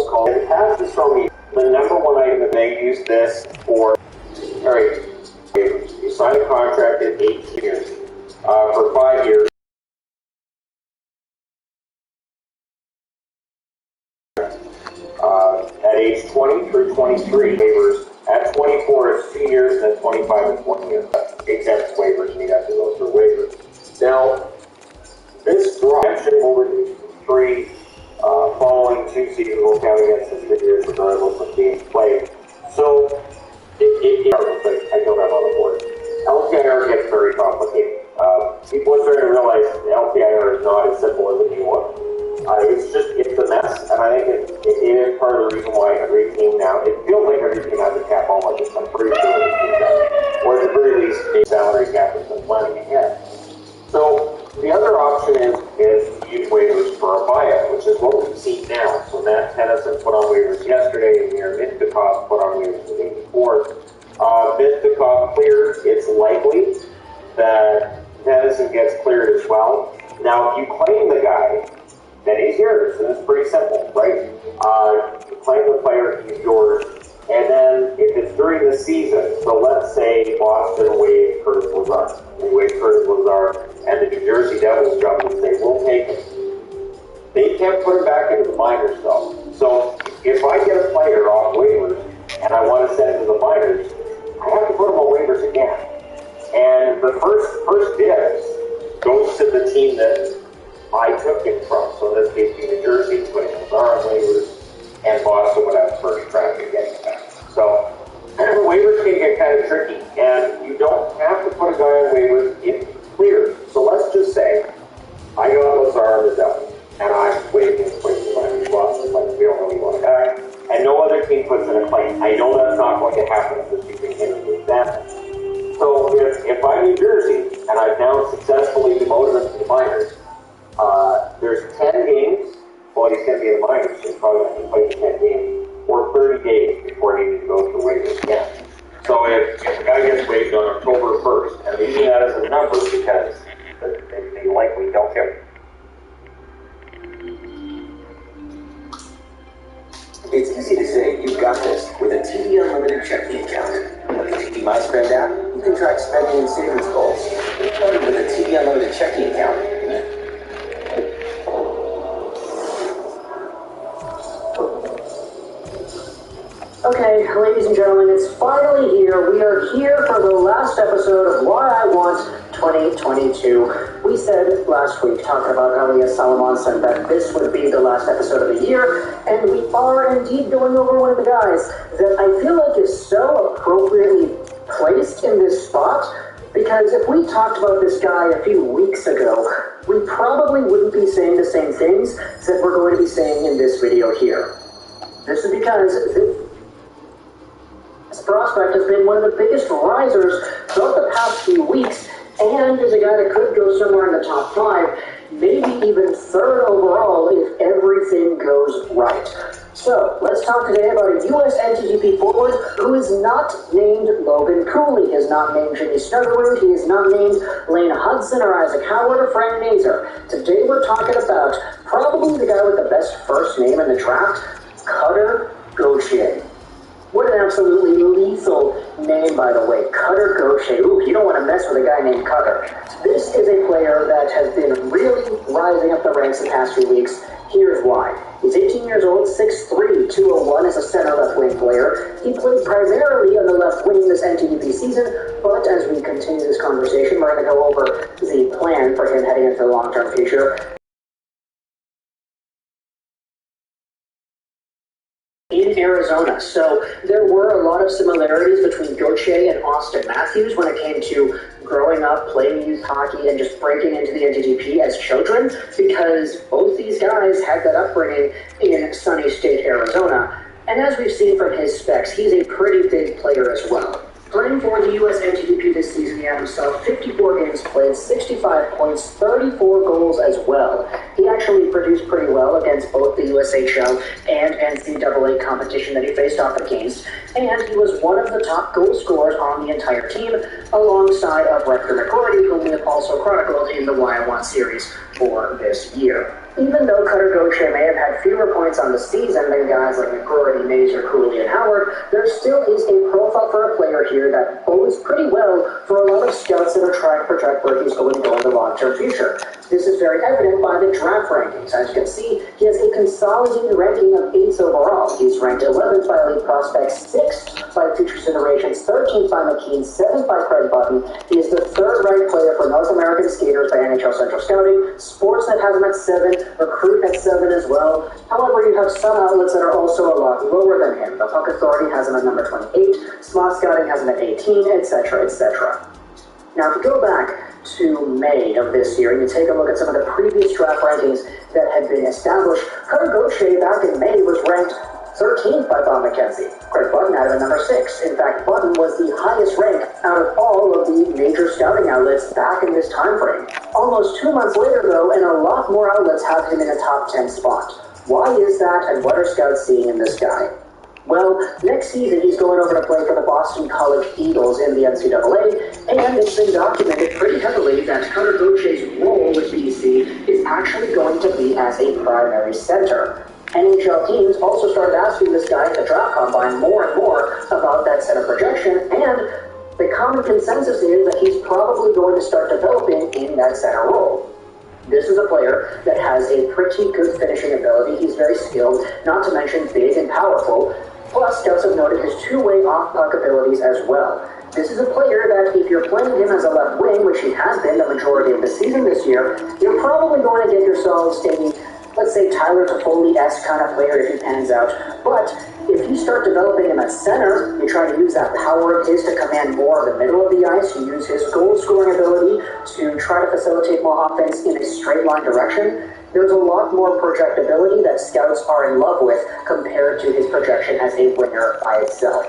called. In the past, this show me the number one item that they use this for. All right, you sign a contract at 8 years for 5 years. At age 20 through 23, waivers. At 24, it's 2 years, and at 25, it's 1 year. Exempt waivers, and you have to go through waivers. Now, this option will reduce from 3 following 2 seasons will count against the 3 years regardless of games played. So, I don't have on the board. LTIR gets very complicated. People are starting to realize the LTIR is not as simple as it was. It's a mess, and I think it is part of the reason why every team now, it feels like every team has a cap almost. I'm pretty sure every team does. Or at the very least, a salary cap has been planning ahead. So, the other option is to use waivers for a buyout, which is what we've seen now. So Matt Tennyson put on waivers yesterday, and Mir Mitkov put on waivers the day before. Mitkov cleared. It's likely that Tennyson gets cleared as well. Now, if you claim the guy, then he's yours, and it's pretty simple, right? You claim the player, he's yours, and then if it's during the season, so let's say Boston waived Curtis Lazar, and the New Jersey Devils jump and say, we'll take him. They can't put him back into the minors, though. So if I get a player off waivers, and I want to send him to the minors, I have to put him on waivers again. And the first dibs goes to the team that I took him from. So in this case, New Jersey, putting Lazar on waivers, and Boston would have first draft and getting it back. So waivers can get kind of tricky, and you don't have to put a guy on waivers if he's cleared. So let's just say I got Lazar on the Devils, and I'm waiting to put him on Boston, like we don't really want a guy, and no other team puts in a claim. I know that's not going to happen if you're using him as an example. So if I'm New Jersey, and I've now successfully demoted him to the minors, there's 10 games, well, he's going to be in the minors, so he's probably going to play 10 games, or 30 days before he needs to go through waivers again. So if the guy gets waived on October 1st, and I'm using that as a number because they likely don't care. It's easy to say you've got this with a TD Unlimited checking account. With the TD My Spend app, you can track spending and savings goals. Starting with a TD Unlimited checking account. Okay, ladies and gentlemen, it's finally here. We are here for the last episode of Why I Want 2022. We said last week, talking about Elias Salomonsson, that this would be the last episode of the year, and we are indeed going over one of the guys that I feel like is so appropriately placed in this spot, because if we talked about this guy a few weeks ago, we probably wouldn't be saying the same things that we're going to be saying in this video here. This is because this prospect has been one of the biggest risers throughout the past few weeks, and is a guy that could go somewhere in the top 5, maybe even 3rd overall if everything goes right. So, let's talk today about a U.S. NTDP forward who is not named Logan Cooley. He is not named Jimmy Snuggerud. He is not named Lane Hudson or Isaac Howard or Frank Nazar. Today we're talking about probably the guy with the best first name in the draft, Cutter Gauthier. What an absolutely lethal name, by the way. Cutter Gauthier. Ooh, you don't want to mess with a guy named Cutter. This is a player that has been really rising up the ranks the past few weeks. Here's why. He's 18 years old, 6'3", 201 as a center left-wing player. He played primarily on the left wing this NTDP season, but as we continue this conversation, we're going to go over the plan for him heading into the long-term future. In Arizona. So there were a lot of similarities between Gauthier and Austin Matthews when it came to growing up, playing youth hockey, and just breaking into the NTDP as children, because both these guys had that upbringing in sunny state Arizona. And as we've seen from his specs, he's a pretty big player as well. Playing for the U.S. NTDP this season, he had himself 54 games played, 65 points, 34 goals as well. He actually produced pretty well against both the USHL and NCAA competition that he faced off against, and he was one of the top goal scorers on the entire team, alongside of Rutger McGroarty, whom we have also chronicled in the Why I Want series for this year. Even though Cutter Gauthier may have had fewer points on the season than guys like McGroarty, Mazur, Cooley, and Howard, there still is a profile for a player here that bodes pretty well for a lot of scouts that are trying to project where he's going to go in the long-term future. This is very evident by the draft rankings. As you can see, he has a consolidated ranking of 8th overall. He's ranked 11th by Elite Prospects, 6th by Future Considerations, 13th by McKean, 7th by Craig Button. He is the 3rd-ranked player for North American skaters by NHL Central Scouting. Sportsnet has him at 7, Recruit at 7 as well. However, you have some outlets that are also a lot lower than him. The Puck Authority has him at number 28, Smart Scouting has him at 18, etc., etc. Now, if you go back to May of this year and you take a look at some of the previous draft rankings that had been established, Cutter Gauthier back in May was ranked 13th by Bob McKenzie. Craig Button had him at number 6. In fact, Button was the highest rank out of all of the major scouting outlets back in this time frame. Almost 2 months later, though, and a lot more outlets have him in a top 10 spot. Why is that, and what are scouts seeing in this guy? Well, next season he's going over to play for the Boston College Eagles in the NCAA, and it's been documented pretty heavily that Cutter Gauthier's role with BC is actually going to be as a primary center. NHL teams also started asking this guy at the draft combine more and more about that center projection, and the common consensus is that he's probably going to start developing in that center role. This is a player that has a pretty good finishing ability. He's very skilled, not to mention big and powerful. Plus, scouts have noted his two-way off-puck abilities as well. This is a player that, if you're playing him as a left wing, which he has been the majority of the season this year, you're probably going to get yourselves a, let's say, Tyler Toffoli-esque kind of player if he pans out. But if you start developing him at center, you try to use that power of his to command more of the middle of the ice, you use his goal-scoring ability to try to facilitate more offense in a straight-line direction, there's a lot more projectability that scouts are in love with compared to his projection as a winger by itself.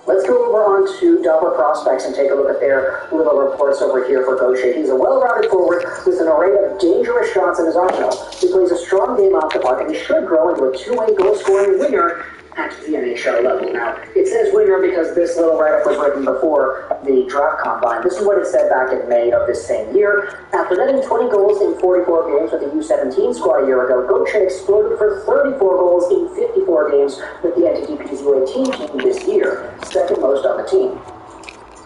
Let's go over on to Dobber Prospects and take a look at their little reports over here for Gauthier. He's a well-rounded forward with an array of dangerous shots in his arsenal. He plays a strong game off the puck, and he should grow into a two-way goal-scoring winger at the NHL level. Now, it says winger because this little write-up was written before the draft combine. This is what it said back in May of this same year. After netting 20 goals in 44 games with the U17 squad a year ago, Gauthier exploded for 34 goals in 54 games with the NTDP's U18 team this year, second most on the team.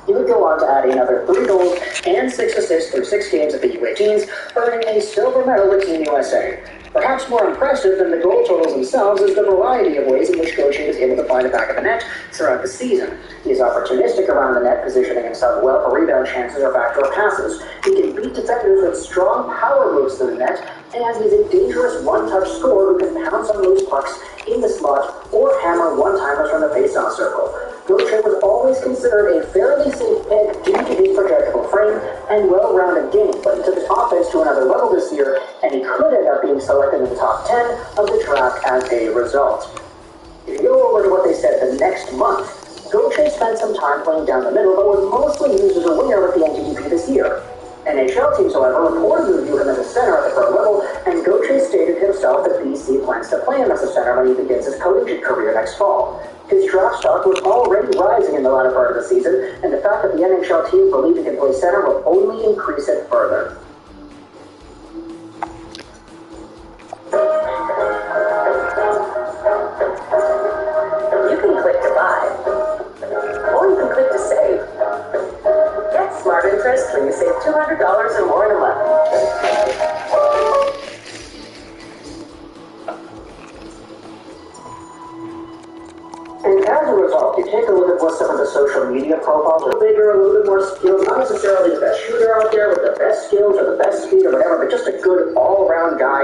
He would go on to add another 3 goals and 6 assists through 6 games at the U18s, earning a silver medal with Team USA. Perhaps more impressive than the goal totals themselves is the variety of ways in which Gauthier is able to find the back of the net throughout the season. He is opportunistic around the net, positioning himself well for rebound chances or backdoor passes. He can beat defenders with strong power moves to the net, and he's a dangerous one-touch scorer who can pounce on loose pucks in the slot or hammer one-timers from the face-off circle. Gauthier was always considered a fairly safe pick due to his projectable frame and well-rounded game, but he took his offense to another level this year, and he could end up being selected in the top 10 of the draft as a result. If you go over to what they said the next month, Gauthier spent some time playing down the middle, but was mostly used as a winger with the NTDP this year. NHL teams, however, reportedly view him as a center at the pro level, and Gauthier stated himself that BC plans to play him as a center when he begins his collegiate career next fall. His draft stock was already rising in the latter part of the season, and the fact that the NHL team believe he can play center will only increase it further. You can click to buy, or you can click to save. Get smart interest when you save $200 or more in a month. And as a result, you take a look at what some of the social media profiles are bigger, a little bit more skilled, not necessarily the best shooter out there with the best skills or the best speed or whatever, but just a good all-around guy.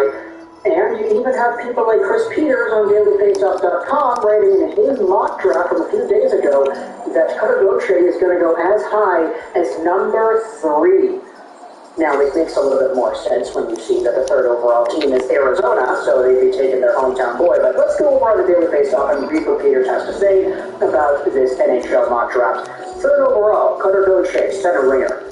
And you can even have people like Chris Peters on dailyfaceoff.com writing in his mock draft from a few days ago that Cutter Gauthier is going to go as high as number 3. Now, it makes a little bit more sense when you see that the 3rd overall team is Arizona, so they'd be taking their hometown boy. But let's go over on the Daily Faceoff and read what Peters has to say about this NHL mock draft. 3rd overall, Cutter Gauthier, center winger.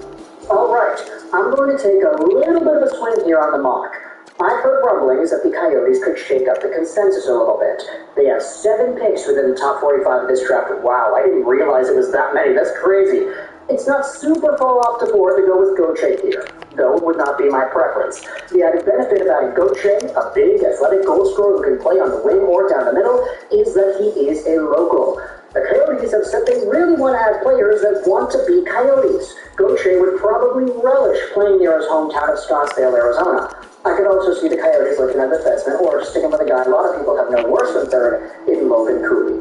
All right, I'm going to take a little bit of a swing here on the mock. I've heard rumblings that the Coyotes could shake up the consensus a little bit. They have 7 picks within the top 45 of this draft. Wow, I didn't realize it was that many. That's crazy. It's not super far off the board to go with Gauthier here. though would not be my preference. The added benefit of adding Gauthier, a big, athletic goal scorer who can play on the wing or down the middle, is that he is a local. The Coyotes have said they really want to add players that want to be Coyotes. Gauthier would probably relish playing near his hometown of Scottsdale, Arizona. I could also see the Coyotes looking at defenseman or sticking with a guy a lot of people have known worse than third in Logan Cooley.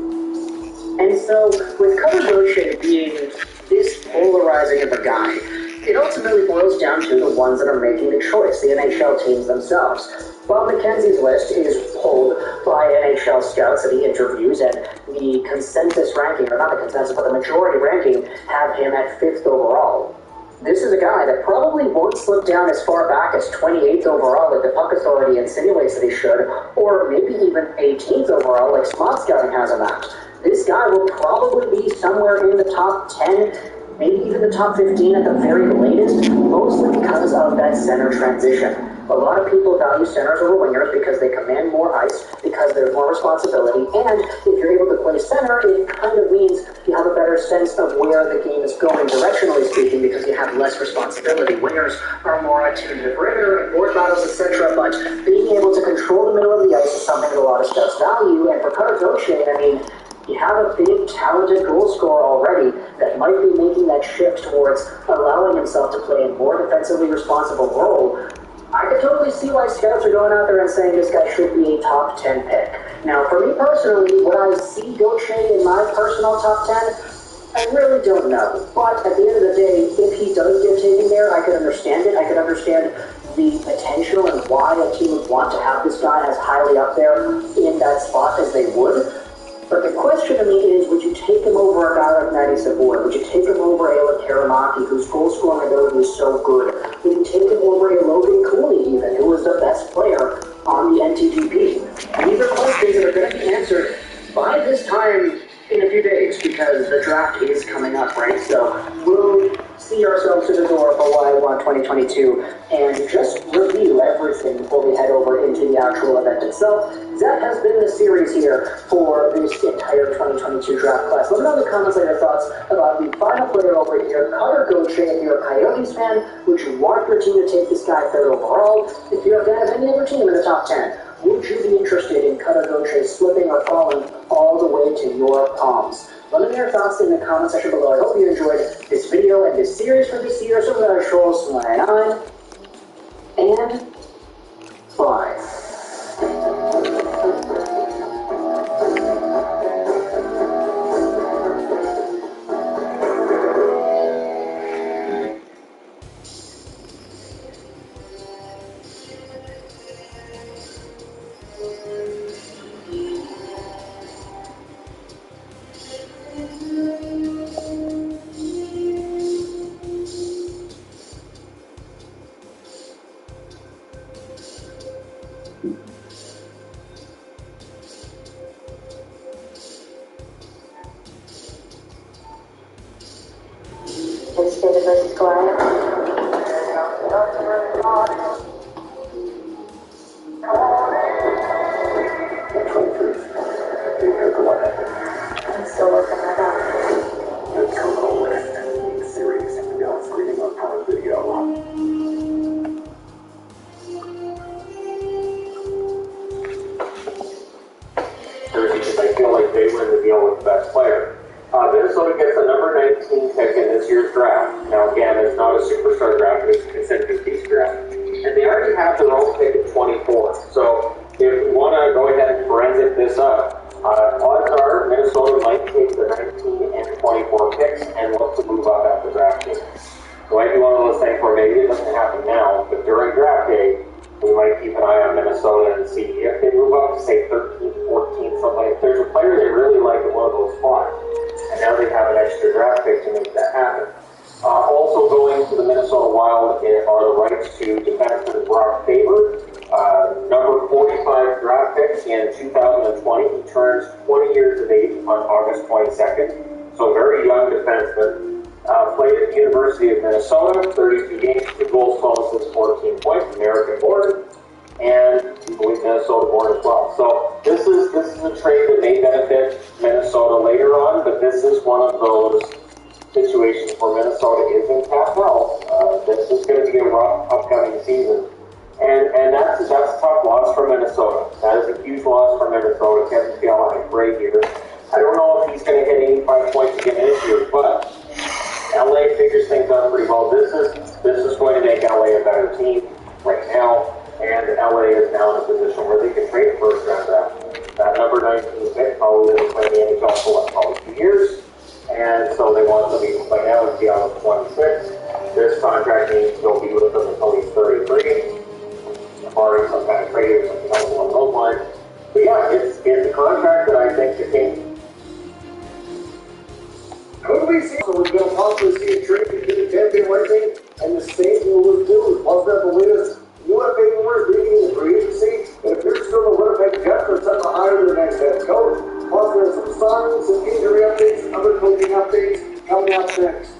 And so, with Cutter Gauthier being this polarizing of a guy, it ultimately boils down to the ones that are making the choice, the NHL teams themselves. Bob McKenzie's list is pulled by NHL scouts that he interviews, and the consensus ranking, or not the consensus, but the majority ranking, have him at 5th overall. This is a guy that probably won't slip down as far back as 28th overall, like the Puck Authority insinuates that he should, or maybe even 18th overall, like Smart Scouting has him at. This guy will probably be somewhere in the top 10, maybe even the top 15 at the very latest, mostly because of that center transition. A lot of people value centers over wingers because they command more ice, because there's more responsibility, and if you're able to play center, it kind of means you have a better sense of where the game is going, directionally speaking, because you have less responsibility. Wingers are more attuned to the perimeter and board battles, etc., but being able to control the middle of the ice is something that a lot of scouts value, and for Cutter Gauthier, I mean, you have a big, talented goal scorer already that might be making that shift towards allowing himself to play a more defensively responsible role. I could totally see why scouts are going out there and saying this guy should be a top 10 pick. Now, for me personally, would I see Gauthier in my personal top 10? I really don't know. But at the end of the day, if he does get taken there, I could understand it. I could understand the potential and why a team would want to have this guy as highly up there in that spot as they would. But the question to me is, would you take him over a guy like Matty Savoie? Would you take him over Ayla Karamaki, whose goal-scoring ability is so good? Would you take him over a Logan Cooley, even, who was the best player on the NTDP? These are questions that are going to be answered by this time in a few days, because the draft is coming up, right? So we'll see ourselves to the door for what I want 2022 and just review everything before we head over into the actual event itself. That has been the series here for this entire 2022 draft class. Let me know in the comments your thoughts about the final player over here, Cutter Gauthier. If you're a Coyotes fan, would you want your team to take this guy 3rd overall? If you're a fan of any other team in the top 10, would you be interested in Cutter Gauthier slipping or falling all the way to your palms? Let me know your thoughts in the comment section below. I hope you enjoyed this video and this series for this year. So we're going to show us 9 and 5. Instead versus Goliath. I'm still working that out. The terminal list series now streaming on Prime Video. Because I feel like they win the deal with the best player. Minnesota gets the number 19 pick in this year's draft. Now, again, it's not a superstar draft, it's a consensus piece draft. And they already have their own pick at 24. So, if we want to go ahead and forensic this up, odds are Minnesota might take the 19 and 24 picks and look to move up after draft day. So, I do one of those things where maybe it doesn't happen now, but during draft day, we might keep an eye on Minnesota and see if they move up to, say, 13, 14, something. If there's a player they really like at one of those spots, and now they have an extra draft pick to make that happen. Also going to the Minnesota Wild are the rights to defenseman Brock Faber, number 45 draft pick in 2020. He turns 20 years of age on August 22nd, so a very young defenseman. Played at the University of Minnesota, 32 games, 2 goals, 12 assists, 14 points, American born, and I believe Minnesota born as well. So this is a trade that may benefit Minnesota later on, but this is one of those situations where Minnesota is in cap health. This is going to be a rough upcoming season. And that's a tough loss for Minnesota. That is a huge loss for Minnesota. Kevin Scale had a great year. I don't know if he's going to hit 85 points again this year, but LA figures things out pretty well. This is going to make LA a better team right now, and LA is now in a position where they can trade a first round draft. That number 19 pick probably doesn't play in the NHL for probably 2 years, and so they want them to play now and see how it's 26. This contract needs to go be with them until he's 33. Barring some kind of trade or something else along those lines. But yeah, it's a contract that I think the team. Could we see? So we're going to possibly see a trade between Tampa and Lightning, and the Saints will do. Was that the latest Winnipeg rumors leading in the free agency? It appears still the Winnipeg Jets are set to hire their next head coach. Plus, there's some signs, some injury updates, other coaching updates coming up next.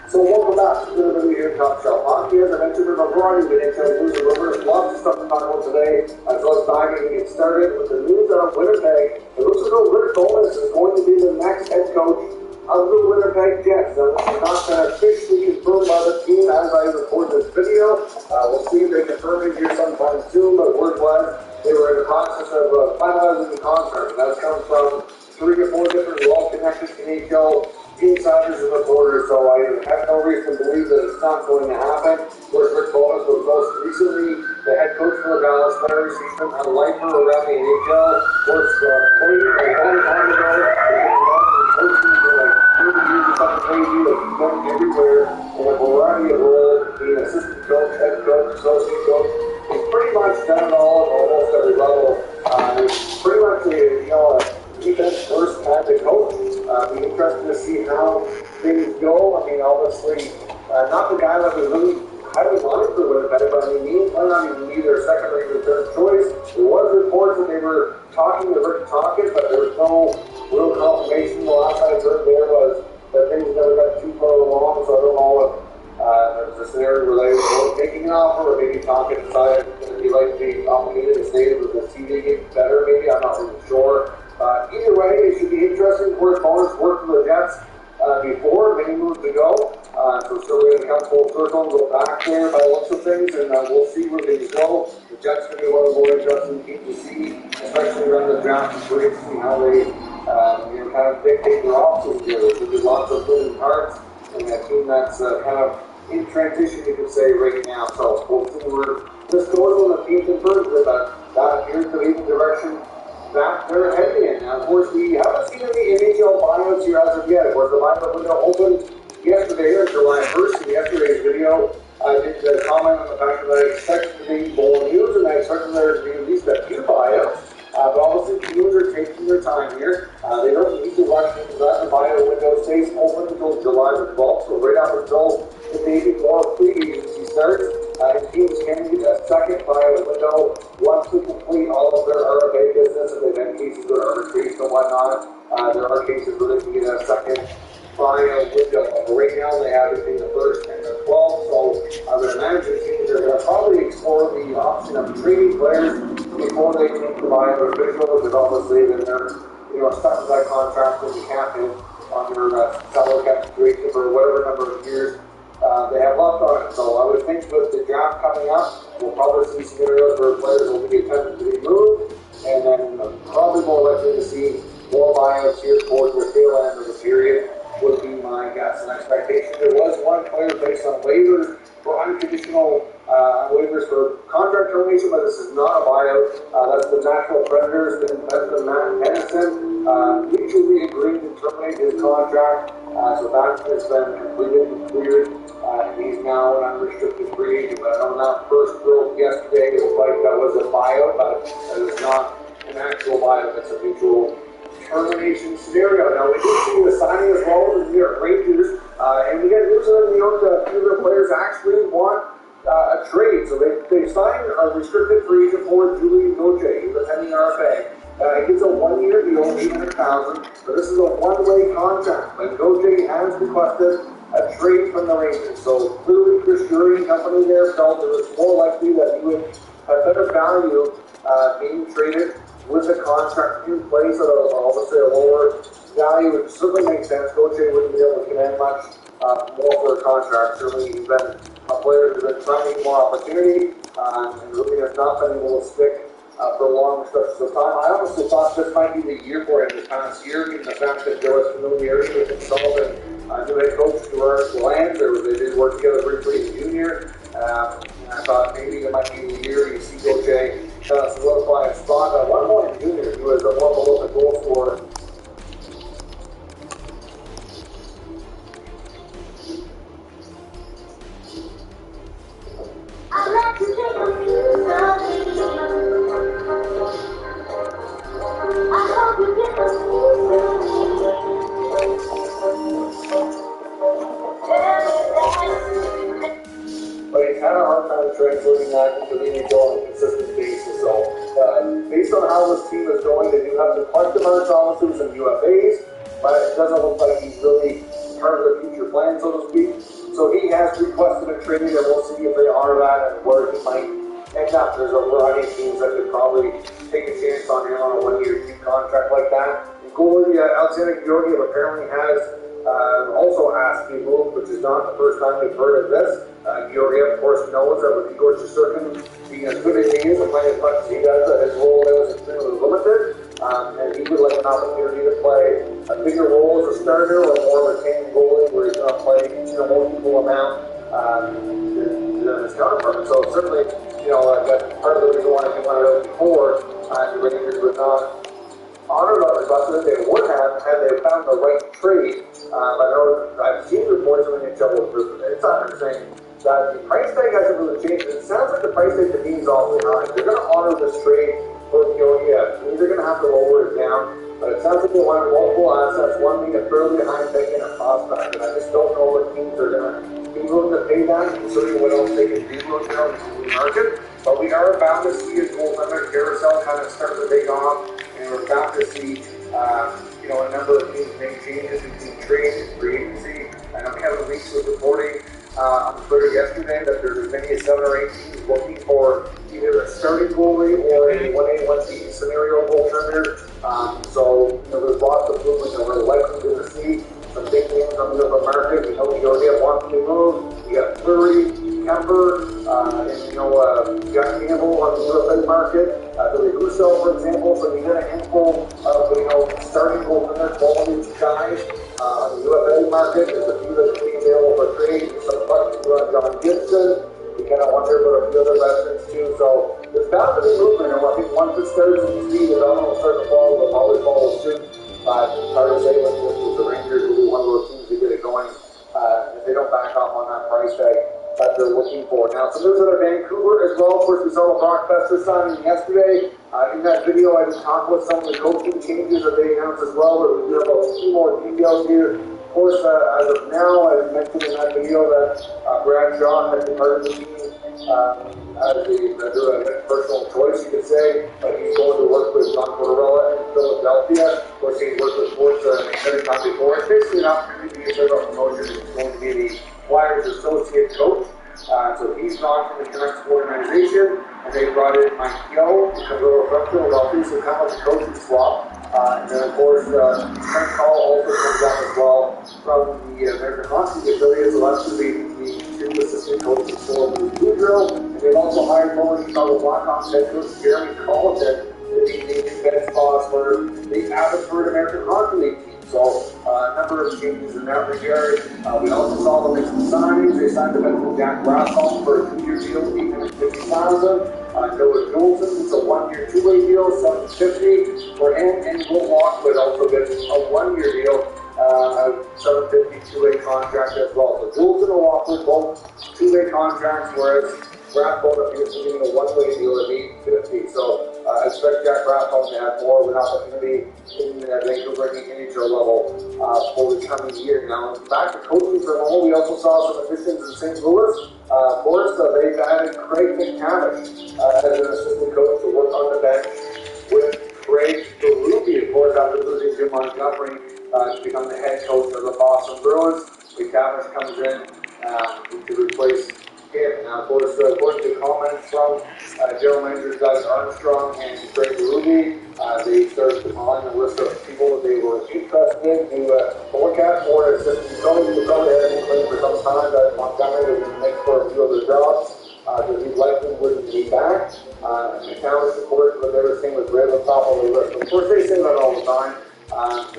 So welcome back to the video here at Top Shelf Hockey. As I mentioned, there's a variety of NHL news and rumors. Lots of stuff to talk about today. As well as diving and get started with the news out of Winnipeg. It looks as though Rick Bowness is going to be the next head coach of the Winnipeg Jets. Now, this is not officially confirmed by the team as I record this video. We'll see if they confirm it here sometime soon, but word was they were in the process of finalizing the contract. That's come from 3 or 4 different well-connected NHL insiders and reporters, so I have no reason to believe that it's not going to happen. Of course, Rick Bowness was most recently the head coach for the Dallas Stars. He's been a lifer around the NHL. Of course, played a long time ago. Coaching for like 30 years or something crazy. Like he's done everywhere in a variety of roles, being assistant coach, head coach, associate coach. He's pretty much done it all at almost every level. He's pretty much a defense first kind of coach. Be interested to see how things go. I mean, obviously, not the guy that was really highly wanted for Winnipeg, but I mean, he might not even be their second or even third choice. There was reports that they were talking to Rick Tocchet, but there was no real confirmation. The last I heard there was that things never got too far along, so I don't know if there's a scenario where they were making an offer, or maybe Tocchet decided that he'd like to be obligated to stay with the TV game better, maybe. I'm not really sure. Either way, it should be interesting. Of course, Bowness worked for the Jets before, many moves ago. So still going to come full circle and go back there by the looks of things, and we'll see where things go. The Jets going to be one of the more interesting teams to see, especially around the draft and free agency, how they kind of dictate their offseason here. There's going to be lots of moving parts, and a team that's kind of in transition, you could say, right now. So we'll see where this goes when the team confirms it, but that appears to be the direction that they're heading in. Now, of course, we haven't seen any NHL buyouts here as of yet. Of course, the buyout window opened yesterday, or July 1st. In yesterday's video, I did comment on the fact that I expect to be more news, and I expect there to be at least a few buyouts. But obviously, teams are taking their time here. They don't need to rush into that. The buyout window stays open until July the 12th, so right up until the day before free agency starts. Teams can get a second buyout window once they complete all of their RFA business, and they've had cases with arbitration and whatnot. There are cases where they can get a second buyout window. Right now, they have between the 1st and the 12th, so the management teams are going to probably explore the option of trading players before they take the buyout official, because obviously then they're stuck with that contract with the captain under salary cap situation for whatever number of years they have left on it. So I would think with the draft coming up, we'll probably see scenarios where players will be attempted to be moved, and then probably more likely to see more buyouts here towards the tail end of the period would be my guess and expectation. There was one player based on waivers for unconditional waivers for contract termination, but this is not a buyout. That's the Nashville Predators. President Matt Henderson mutually agreed to terminate his contract, so that has been completed and cleared. He's now an unrestricted free agent. But on that first build yesterday, it looked like that was a buyout, but it is not an actual buyout. It's a mutual termination scenario. Now, we did see the signing as well with the New York Rangers, and we get news that New York, a few of their players actually want a trade. So they signed a restricted free agent for Julie Gauthier. He's a pending RFA. It gets a 1-year deal, $800,000, but this is a one-way contract. And Gauthier has requested a trade from the Rangers. So clearly, Chris Drury and company there felt it was more likely that he would have better value being traded with a contract in place at obviously a lower value, it certainly makes sense. Gauthier wouldn't be able to command much more for a contract. Certainly, he's been a player who's been trying to get more opportunity and really has not been able to stick for long stretches of time. I honestly thought this might be the year for him this past year, given the fact that there was familiarity with himself and new head coach Gerard Gallant. They did work together briefly as a junior. And I thought maybe it might be the year you see Gauthier kind of solidify a spot. At one point, junior, he was a more prolific goal scorer. I'd like to take a piece of me. I hope you get a piece of me. But he's had a hard time translating that into the NHL on a consistent basis. So, based on how this team is going, they do have some collective arts officers and UFAs, but it doesn't look like he's really part of their future plan, so to speak. So he has requested a trade, and we'll see if they honor that and where he might end up. There's a variety of teams that could probably take a chance on him on a one-year team contract like that. And goalie Alexander Georgiev apparently has also asked to be moved, which is not the first time we've heard of this. Georgiev, of course, knows that with Igor Shesterkin being as good as he is and playing as much as he does, that his role there was extremely limited. And he would like an opportunity to play a bigger role as a starter or more of a tame goalie where he's going to play more equal amount than his counterpart. So certainly, that's part of the reason why he wanted out before the Rangers would not honor that request that they would have had they found the right trade. I know I've seen reports in the NHL with insiders saying that the price tag hasn't really changed. It sounds like the price tag to me is awfully high. They're going to honor this trade for Georgiev. They're going to have to lower it down. But it sounds like they wanted multiple assets, one being a fairly high pick and a prospect. And I just don't know what teams are going to be willing to pay that, considering what else they can do right now in the market. But we are bound to see a goaltender carousel kind of start to take off, and we're bound to see a number of teams make changes between trade and free agency. I know Kevin Weeks was reporting on Twitter yesterday that there's as many as 7 or 8 teams looking for either a starting goalie or a 1A, 1B scenario goaltender. So there's lots of movement that we're likely going to see. Some big names on the open market. We know Georgiev wants to move. You got Fleury, Kemper, and Jack Campbell on the UFA market. Billy Russo, for example. So you got a handful of starting goaltenders, quality guys on the UFA market. There's a few that are being available for trade. Some questions on John Gibson. We kind of wonder about a few other veterans too. So there's bound to be movement, and I think once it starts to see the domino start to fall, they'll probably follow suit. It's hard to say what the Rangers will be one of those teams to get it going if they don't back off on that price tag that they're looking for. Now, some news out of Vancouver as well. Of course, we saw the Brock Besser signing yesterday. In that video, I just talked about some of the coaching changes that they announced as well. But we have a few more details here. Of course, as of now, I mentioned in that video that Brad Shaw has been part of the team as a personal choice, you could say. But he's going to work with John Tortorella in Philadelphia. Of course, he's worked with sports every time before. It's basically an opportunity to get a bit of a promotion. He's going to be the Flyers associate coach. So he's gone from the Canucks organization, and they brought in Mike Yo, who comes over from Philadelphia, so kind of like a coaching swap. And then, of course, Trent Call also comes out as well from the American Hockey affiliate, so that's going to be the 2 assistant coaches for the Boudreaux. And they've also hired former Chicago Blackhawks head coach Jeremy Colleton to be the bench boss for the Abbotsford American Hockey League team. So a number of changes in that regard. We also saw them make some signings. They signed the veteran Jack Rathbone for a 2-year deal, $850,000. Noah Jolson, it's a 1-year, 2-way deal, $750,000 for him. And Will Lockwood also gets a 1-year deal, $750,000 2-way contract as well. So Jolson and Lockwood both 2-way contracts, whereas Rathbone appears to be a 1-way deal at $850,000. So I expect Jack Rathbone to have more of an opportunity in Vancouver at the NHL level for the coming year. Now, back to coaching for a moment, we also saw some additions in St. Louis. Of course, they've added Craig McTavish as an assistant coach to work on the bench with Craig Berube, of course, after losing Jim Montgomery to become the head coach of the Boston Bruins. McTavish comes in to replace Okay, now of course, going to comments from General Manager Doug Armstrong and Greg Ruby. They started compiling a list of people that they were interested in to look at for assistant coach. The probably had been playing for some time that Montgomery was next for a few other jobs. That he likely wouldn't be back. And the counter support, what they were saying was right on top of the list. Of course, they say that all the time.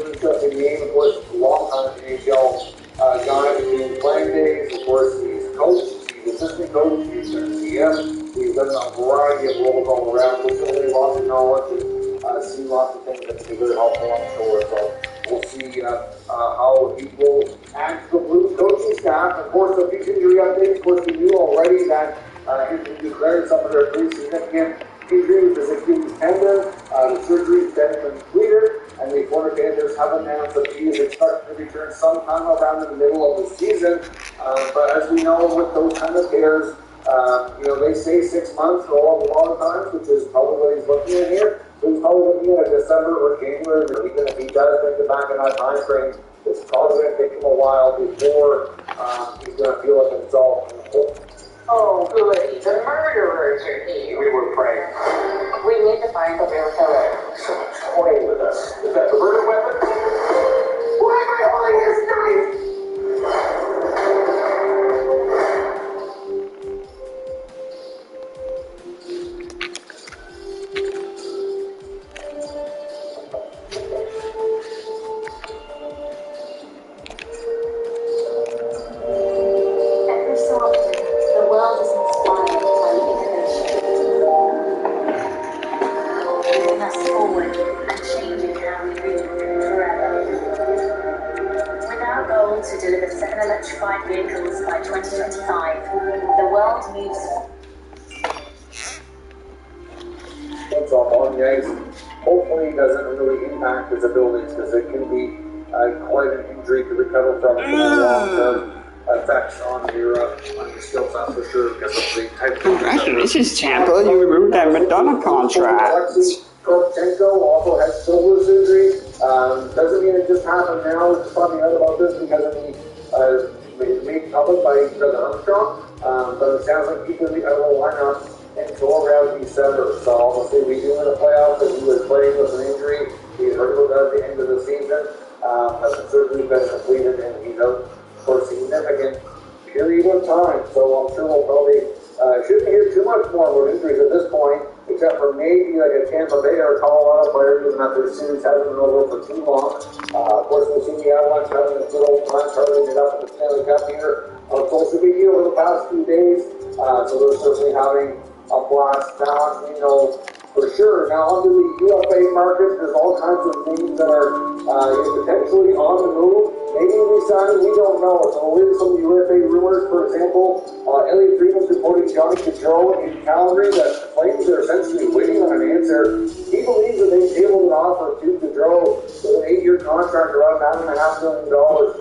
Interesting name, of course, long time NHL guy between playing days. Of course, he's coach. Assistant coach, he's a GM, he's done a variety of roles all around, so certainly lots of knowledge and seen lots of things that can be very helpful, I'm sure. So we'll see how he will add to the Blues coaching staff. Of course, the future injury updates, of course, we knew already that he declared some of their pretty significant injuries, the Achilles tendon, the surgery has been completed, and the Florida Panthers have announced that he is expected to return sometime around the middle of the season. But as we know, with those kind of tears, they say 6 months for a lot of times, which is probably what he's looking at here. So he's probably looking at a December or January. Even if he does make it back in that time frame, it's probably going to take him a while before he's going to feel like it's all whole. Oh, goody, the murderers are here. We were praying. We need to find the real killer. Someone's toying with us. Is that the murder weapon? Why am I holding this knife? To deliver 7 electrified vehicles by 2025. The world moves. That's all on the ice. Hopefully it doesn't really impact his abilities, because it can be quite an injury to recover from long-term effects on your skills, that's for sure, because of the type of... Congratulations, Tampa. You removed that Madonna contract. Kovacenko also had shoulder surgery. Doesn't mean it just happened now. We're just finding out about this because of the made public by Doug Armstrong. But it sounds like he could be out of the lineup until around December. So obviously we do in the playoffs that he was playing with an injury. He's hurt with that at the end of the season. Has the surgery been completed, and he's out for a significant period of time. So I'm sure we'll probably shouldn't hear too much more about injuries at this point, except for maybe like a Tampa Bay or Colorado player, given that their series hasn't been over for too long. Of course, we've seen the Avalanche having a good old time targeting it up in the Stanley Cup here on social media over the past few days. So they're certainly having a blast now. We know for sure. Now, under the UFA market, there's all kinds of things that are potentially on the move. Maybe resigning, we don't know. So we'll read some of the UFA rumors. For example, Elliot Friedman's reporting Johnny Gaudreau in Calgary that Flames are essentially waiting on an answer. He believes that they've tabled an offer to Gaudreau with an 8-year contract around $9.5 million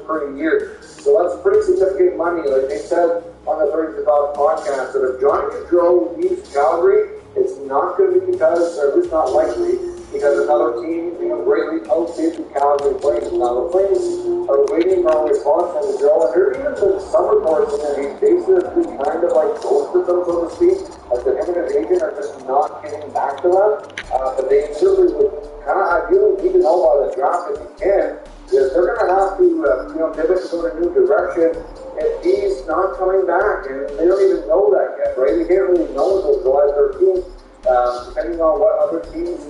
per year. So that's pretty significant money. Like they said on the 30 Thoughts podcast, that if Johnny Gaudreau leaves Calgary, it's not going to be because, or at least not likely, because another team greatly outbid the Calgary Flames. Now the Flames are waiting for a response from Gaudreau, and there are even some reports that he's basically kind of like ghosted them, so to speak, as the him and his agent are just not getting back to them. But they certainly would kind of ideally keep it all by the draft if you can, because they're going to have to pivot to go in a new direction if he's not coming back, and they don't even know that yet, right? They can't really know until July 13th, depending on what other teams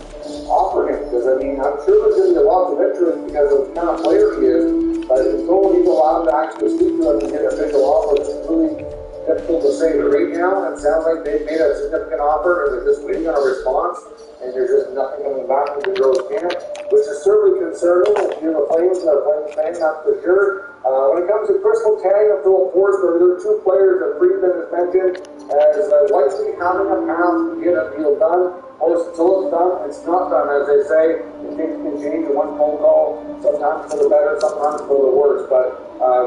offer him. Because, I mean, I'm sure there's going to be a lot of interest because of the kind of player he is, but until he's allowed to actually speak to them and get an official offer, it's really difficult to say. But right now, it sounds like they've made a significant offer, and they're just waiting on a response, and there's just nothing coming back from the Gaudreau's camp, which is certainly concerning if you're the Flames and a Flames fan, that's for sure. When it comes to Chris Letang and Philip Forsberg, there are two players that Friedman has mentioned as likely having a path to get a deal done. Of course, until it's done, it's not done, as they say. Things can change in one phone call, sometimes for the better, sometimes for the worse. But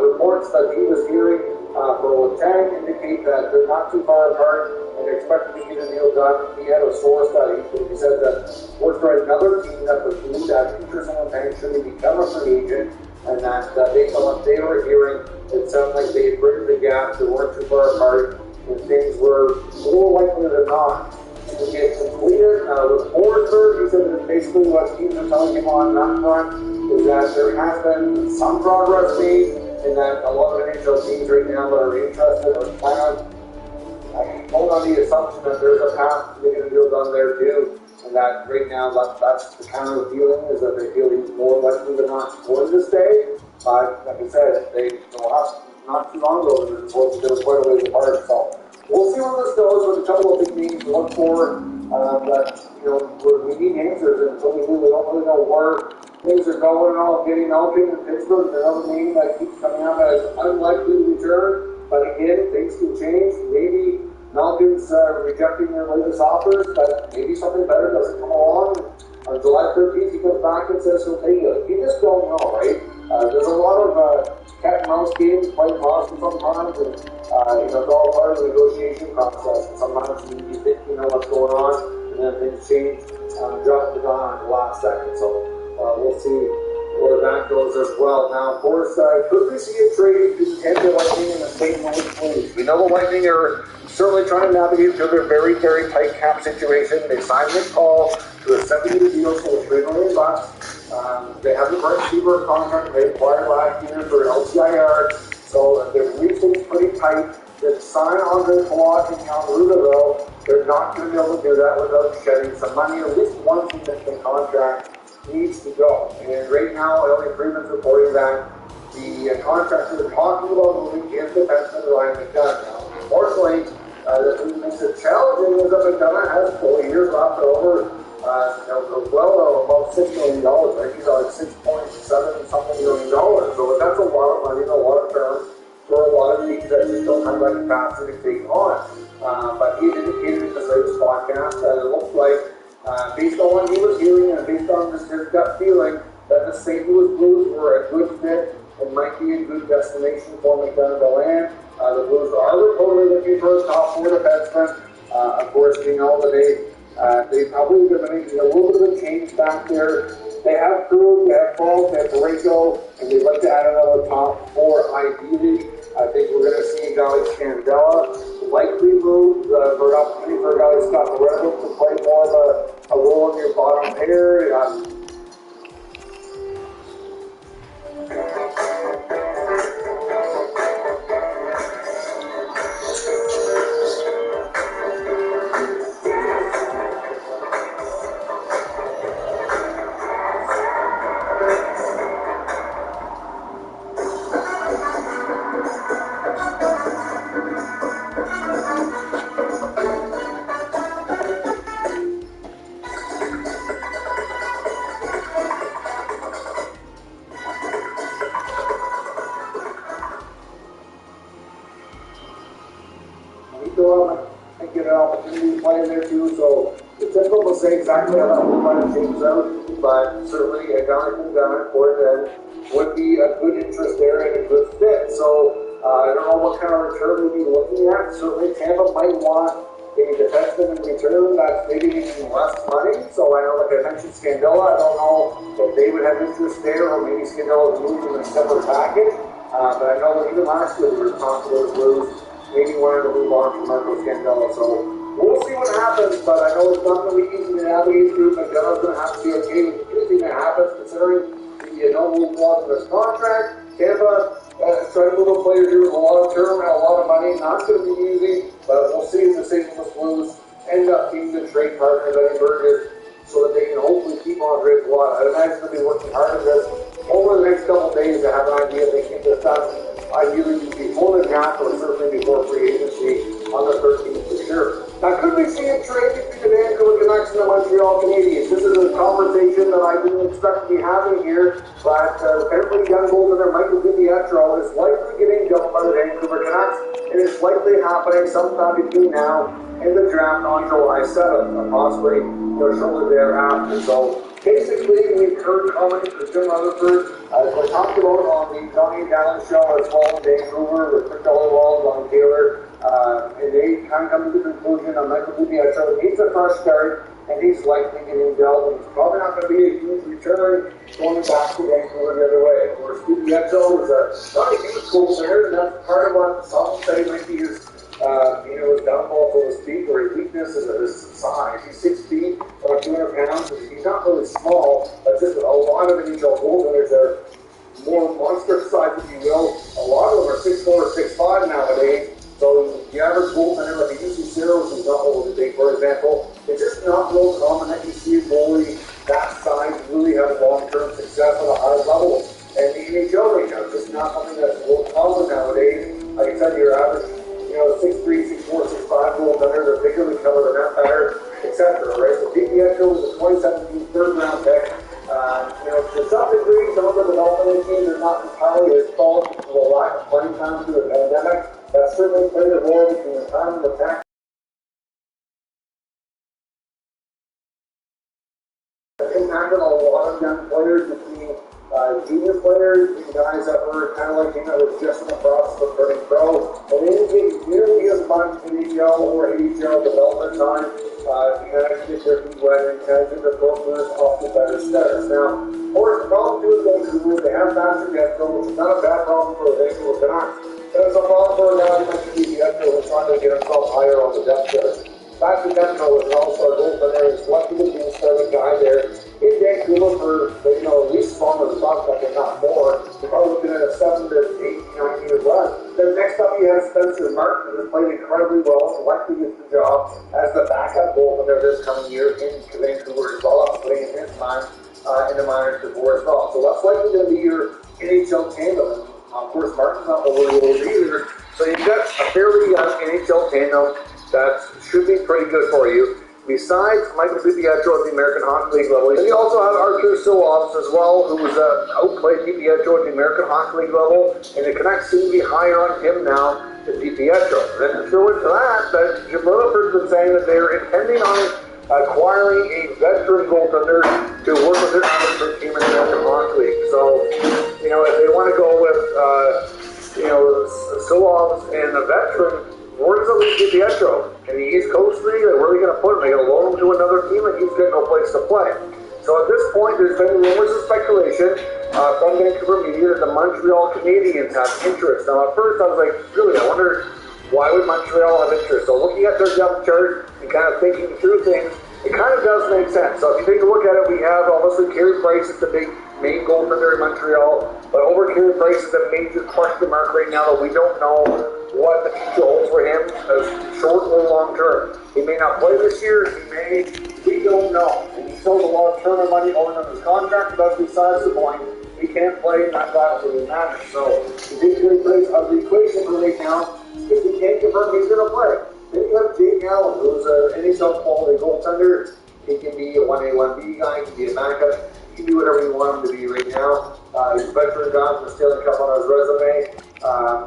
reports that he was hearing for Letang indicate that they're not too far apart and they're expected to get a deal done. He had a source that he said that worked for another team that was believed to have interest in Letang should he become a free agent. And that based on what they were hearing, it sounded like they had bridged the gap, they weren't too far apart, if things were more likely than not to get completed. With Forrester, he said that basically what teams are telling him on that front is that there has been some progress made, and that a lot of NHL teams right now that are interested or plan on hold on the assumption that there's a path to getting a deal done there too, and that right now that's the kind of feeling is that they feel he's more likely than not going to stay. Like I said, they not too long ago there was quite a ways apart, so we'll see where this goes with a couple of big names to look for. But we need answers until we don't really know where things are going. Malkin in Pittsburgh, another name that keeps coming up as unlikely to return. But again, things can change. Maybe Malkin's rejecting their latest offers, but maybe something better doesn't come along. On July 13th, he comes back and says he'll take it. You just don't know, right? There's a lot of cat and mouse games playing Boston sometimes, and it's all part of the negotiation process. And sometimes you think you know what's going on, and then things change, drop the gun on the last second. So we'll see where that goes as well. Now, of course, could we see a trade between Tampa Lightning and the St. Louis Blues? We know the Lightning are certainly trying to navigate through their very, very tight cap situation. They signed Nick Paul to a 7-year deal for $3 million. They have the Brent Seaver contract they acquired last year for an LTIR, so they're things pretty tight. To sign Andre Palat and Cal Ruda, they're not going to be able to do that without shedding some money. At least one significant contract needs to go. And right now, Elliot Freeman's reporting that the contract they're talking about moving is defenseman Ryan McDonough. Now, unfortunately, this makes it challenging as McDonough has 4 years left over. Well above $6 million. I think he's like $6.7 something million. So that's a lot of money, a lot of term for a lot of teams that just don't have that capacity to take on. But he indicated in the latest podcast that it looked like, based on what he was hearing and based on his gut feeling, that the St. Louis Blues were a good fit and might be a good destination for McDonough to land. The Blues are reportedly looking for a top 4 defenseman. Of course, we know that they probably have been making a little bit of a change back there. They have Krug, they have Falk, they have Borrego, and they'd like to add another top 4 ideally. I think we're going to see a guy like Scandella likely move for an opportunity for a guy like Scott Moretti to play more of a role in your bottom pair. And get an opportunity to play in there too, so it's difficult to say exactly how that whole plan shapes out, but certainly a guy like McDonough for then would be a good interest there and a good fit. So I don't know what kind of return we'd be looking at. Certainly Tampa might want a defenseman in return that's maybe making less money. So I know, like I mentioned, Scandella, I don't know if they would have interest there, or maybe Scandella would move in a separate package. But I know that even last year we were talking about the Blues maybe wanted to move on from Marco Scandella. So we'll see what happens, but I know it's not going to be easy to navigate through. McDonough's going to have to be okay with anything that happens, considering move on to this contract. Tampa trying to move a player here with a lot of term and a lot of money. Not going to be easy, but we'll see if the St. Louis Blues end up being the trade partner that Edinburgh is, so that they can hopefully keep Andre Palat. I'd imagine they'll be working hard at this over the next couple of days to have an idea if they can get this done. Ideally before the draft, or certainly before free agency on the 13th for sure. Now, could we see a trade between the Vancouver Canucks and the Montreal Canadiens? This is a conversation that I didn't expect to be having here, but apparently young goaltender Michael DiPietro is likely getting dumped by the Vancouver Canucks, and it's likely happening sometime between now and the draft on July 7th, or possibly shortly thereafter. So basically, we've heard comments from Jim Rutherford, as we talked about on the Johnny Dallin show as well in Vancouver with Rick Dollarwall, Don Taylor, and they kind of come to the conclusion on Michael DiPietro needs a fresh start, and he's likely getting dealt, and it's probably not going to be a huge return going back to Vancouver the other way. Of course, DiPietro was not a huge goal player, and that's part of what some say might be his His downfall, so to speak, or his weakness is his size. He's 6 feet, about 200 pounds. He's not really small. That's just a lot of NHL goaltenders are more monster size, if you will. A lot of them are 6'4", 6'5" nowadays. So the average goaltender, like a UC Zero, which is not what we think, for example, it's just not real common that you see a goalie that size really have long-term success on a high level. And the NHL right now, it's just not something that's real common nowadays. Like I said, your average, 6'3", 6'4", 6'5" goaltender, they're bigger, they cover the net better, etc. Right? So DiPietro was a 2017 third-round pick. To some degree, some of the development teams are not entirely as fault for the lack of playing time through the pandemic. That certainly played a role between the time and the tax. Impacted a lot of young players between junior players, guys that were kind of like him that were just in the process of turning pro. And they didn't get nearly as much NHL or AHL development time to kind of get their feet wet and kind of get their pro players off to better status. Now, of course, the problem too is Vancouver, they have faster depth, which is not a bad problem for the Vancouver Canucks. But it's a problem for a guy like DiPietro who's trying to get himself higher on the depth chart. Back to Demko is also a goaltender, is lucky to be a starting guy there in Vancouver for, at least as long as the prospect, if not more. You're probably looking at a 7 to 8, 9 year run. Then next up you have Spencer Martin, who has played incredibly well, and likely gets the job as the backup goaltender this coming year in Vancouver as well. I'm putting in his mind in the minors before as well. So that's likely going to be your NHL tandem. Of course, Martin's not overly old either. So you've got a fairly young NHL tandem that should be pretty good for you. Besides Michael DiPietro at the American Hockey League level, and you also have Arthur Silovs as well, who was outplayed DiPietro at the American Hockey League level, and the Canucks seem to be higher on him now than DiPietro. Then to throw into that Jim Rutherford's been saying that they're intending on acquiring a veteran goaltender to work with their amateur team in the American Hockey League. So, if they want to go with, Silovs and a veteran, where does it leave DiPietro? In the East Coast League, where are they going to put him? They're going to loan him to another team, and he's got no place to play. So at this point, there's been rumors and speculation from Vancouver media that the Montreal Canadiens have interest. Now, at first, I was like, really, I wonder why would Montreal have interest? So looking at their depth chart and kind of thinking through things, it kind of does make sense. So if you take a look at it, we have obviously Carey Price is the big main goaltender in Montreal, but over Carey Price is a major question mark right now that we don't know what the future holds for him, as short or long term. He may not play this year, we don't know. And he still has a lot of term and money owing on his contract, but besides the point, he can't play, and that really matters. So the big Carey Price of the equation for right now, if he can't confirm he's going to play. Then you have Jake Allen, who's an NHL quality goaltender. He can be a 1A, 1B guy, he can be a backup. He can do whatever you want him to be right now. He's a veteran guy with the Stanley Cup on his resume.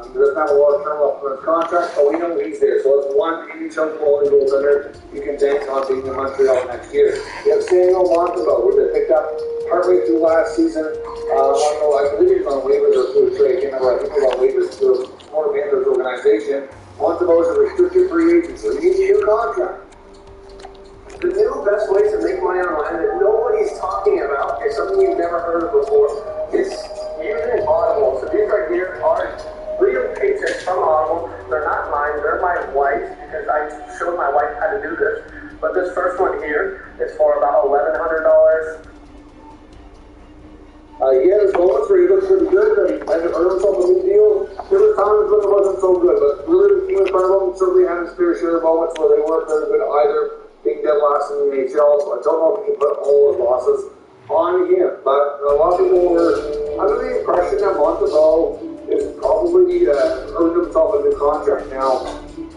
He doesn't have a lot of term left on his contract, but we know he's there. So it's one NHL quality goaltender you can bank on being in Montreal next year. You have Samuel Montembeault, who they picked up partway through last season. I believe he was on waivers or through a trade. I can't remember. I think he was on waivers through a Florida Panthers organization. Montembeault is a restricted free agent, so he needs a new contract. The new best way to make money online that nobody's talking about is something you've never heard of before. It's using Audible. So these right here are real paychecks from Audible. They're not mine, they're my wife's, because I showed my wife how to do this. But this first one here is for about $1,100. He had his moments where he looked pretty good and might have earned himself a big deal. There were times when it wasn't so good, but really the team in front of him certainly had his fair share of moments where they weren't very good either. Big dead loss in the NHL, so I don't know if he can put all his losses on him. But a lot of people were under the impression that Montembeault is probably earned himself a new contract. Now,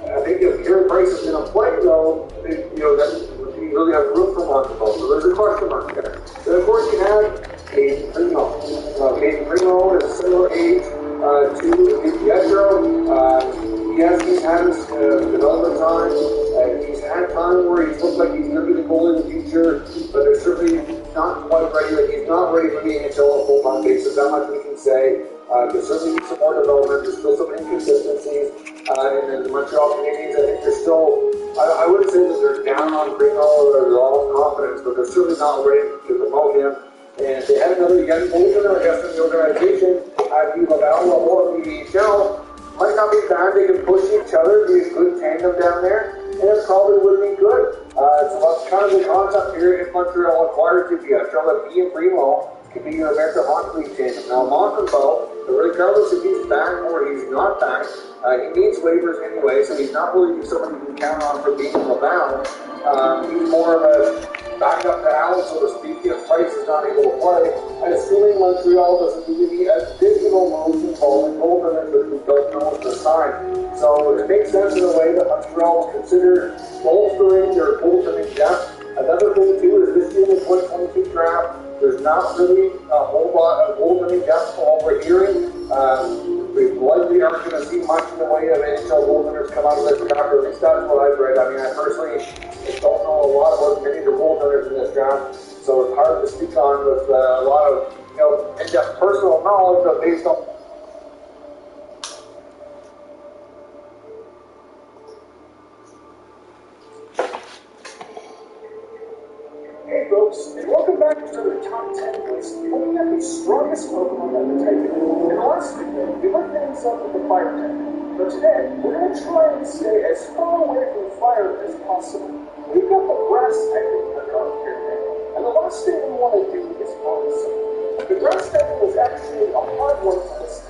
I think if Carey Price is going to play, though, that you really have room for Montembeault. So there's a question mark there. Then, of course, you have Caden Primo. Caden Primo is a similar age to DiPietro. He's had his development time. He's had time where he's looked like he's going to be the goalie in the future, but they're certainly not quite ready. Like, he's not ready for the NHL on a full-time basis. That much we can say. There's certainly some more development. There's still some inconsistencies. And the Montreal Canadiens, I think they're still, I wouldn't say that they're down on Primo or they're all confidence, but they're certainly not ready to promote him. And they had another young goaltender, I guess, in the organization, Guy Laval or the NHL. Might not be bad, they can push each other, be a good tandem down there, and it probably would be good. So that's kind of the concept here if Montreal acquired to be a B and Primo can be your American Hockey League tandem. Now Montembeault, regardless if he's back or he's not back, he needs waivers anyway, so he's not really somebody you can count on for being rebound. He's more of a backup to Allen, so to speak, if Price is not able to play. And assuming Montreal doesn't need any additional moves involving goaltenders that we don't know at this time. So it makes sense in a way that Montreal considered bolstering their goaltending depth. Another thing too is this year in the 2022 draft, there's not really a whole lot of goaltending depth from what we're hearing. We likely aren't going to see much in the way of NHL goaltenders come out of this draft, or at least that's what I've read. I mean, I personally don't know a lot about many of the goaltenders in this draft, so it's hard to speak on with a lot of in-depth personal knowledge, but based on Hey folks, and welcome back to the top 10 list, looking at the strongest Pokemon that the type. In the last video, we looked things up with the fire type, but today, we're going to try and stay as far away from fire as possible. We've got the grass type in the card here today, and the last thing we want to do is bonus. The grass type was actually a hard one to list.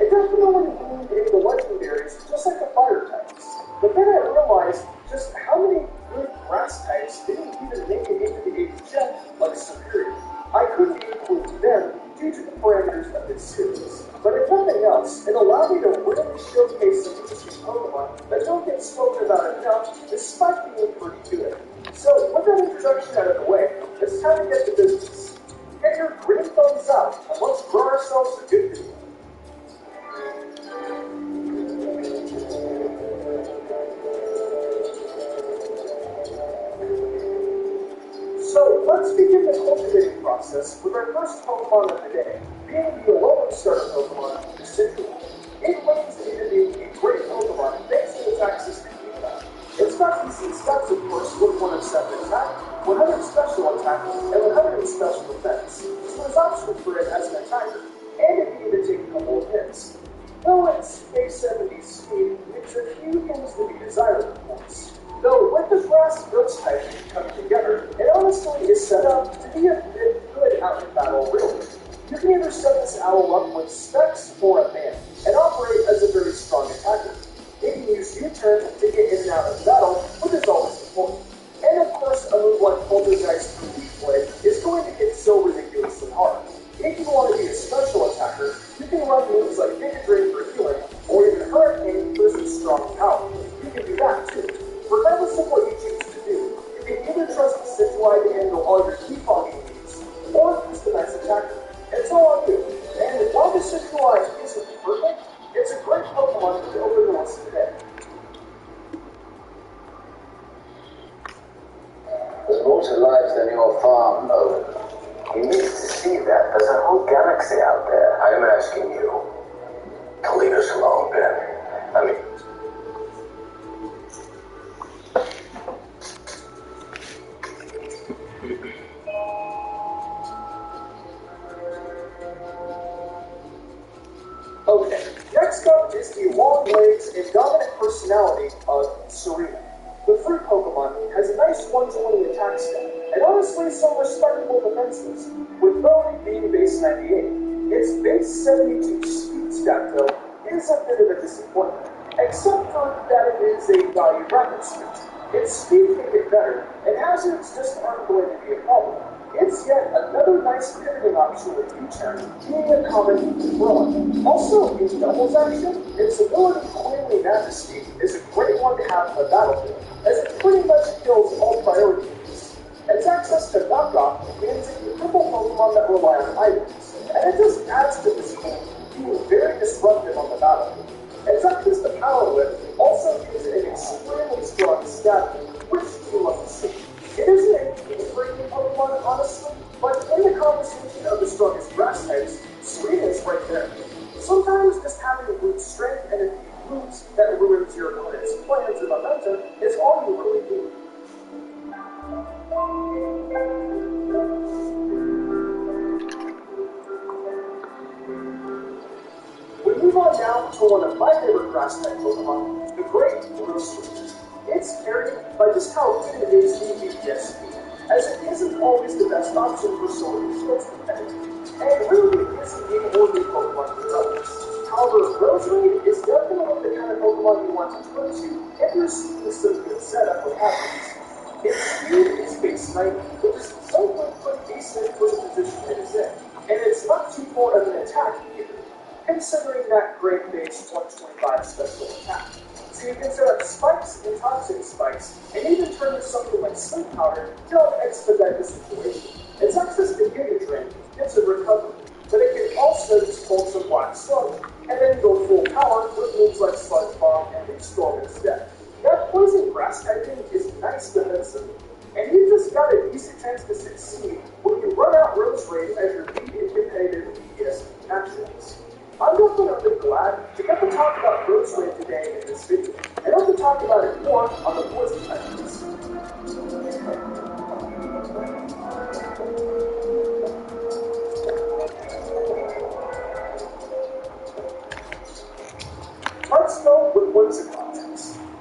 It definitely leaned into the legendaries, just like the fire types. But then I realized just how many good grass types didn't even make it into the AHL like Superior. I couldn't include them due to the parameters of this series. But if nothing else, it allowed me to really showcase some interesting Pokemon that don't get spoken about enough despite being pretty good. So with that introduction out of the way, it's time to get to business. Get your green thumbs out and let's draw ourselves a good video. So let's begin the cultivating process with our first Pokemon of the day, being the Lone Starter Pokemon, Citruel. It claims to either be a great Pokemon thanks to its access to Pika. Its got decent stats, of course, with 107 attack, 100 special attack, and 100 in special defense, so there's options for it as an attacker, and it can even take a couple of hits. Though its A70 speed leaves a few things to be desired, of course. Though with the grass ghost type coming together, it honestly is set up to be a bit good out in battle, really. You can either set this owl up with specs or a band, and operate as a very strong attacker. It can use U-turn to get in and out of battle, which is always important. And of course, a move like Poltergeist from Deep Blade is going to hit so ridiculously hard. If you want to be a special attacker, you can run moves like Giga Drain for healing, or even Hurricane for some strong power. You can do that too. Regardless of what you choose to do, you can either trust the Citruel to handle all your key fogging needs, or just a nice attacker. It's all on you. And while the Citruel isn't perfect, it's a great Pokemon to open the list today. There's more to life than your farm, Owen. You need to see that. There's a whole galaxy out there. I am asking you to leave us alone, Ben. I mean... Okay, next up is the long legs and dominant personality of Serena. The fruit Pokemon has a nice 120 attack stat, and honestly some respectable defenses, with Bone being base 98. Its base 72 speed stat, though, is a bit of a disappointment, except for that it is a value rapid speed. Its speed can get better, and hazards just aren't going to be a problem. It's yet another nice pivoting option with U-turn, being a common throw. Also, in doubles action, its ability Queenly Majesty is a great one to have in the battlefield, as it pretty much kills all priority moves. Its access to knockoff means it can cripple Pokemon that rely on items, and it just adds to this game, being very disruptive on the battlefield. Its access to Power Whip also gives it an extremely strong stat, which you love to see. It isn't a game-breaking Pokemon, honestly, but in the conversation of the strongest grass types, Serena is right there. Sometimes just having brute strength and a few moves that ruins your opponent's plans and momentum is all you really need. on to one of my favorite grass type Pokemon, the Great Rosewood. It's carried by just how good it is in VPSP, as it isn't always the best option for Sword and Shield's competitive, and really isn't the only Pokemon for others. However, Roserade is definitely the kind of Pokemon you want to turn to if you're seeking some good setup with habits. Its speed is base 90, which is something pretty decent for the position it is in, and it's not too poor of an attack either, considering that great base 125 special attack. So you can set up spikes and toxic spikes, and even turn to something like Sleep Powder to help expedite the situation. Its access to Giga Drain gives it recovery, but it can also just hold some Black Slug, and then go full power with moves like Sludge Bomb and Storm instead. That poison grass typing is nice defensively, and you've just got a decent chance to succeed when you run out Roserade as your lead in competitive VPSP matchups. I'm definitely glad to get to talk about Roserade today in this video, and hope to talk about it more on the poison typings. Let's go with Whimsicott,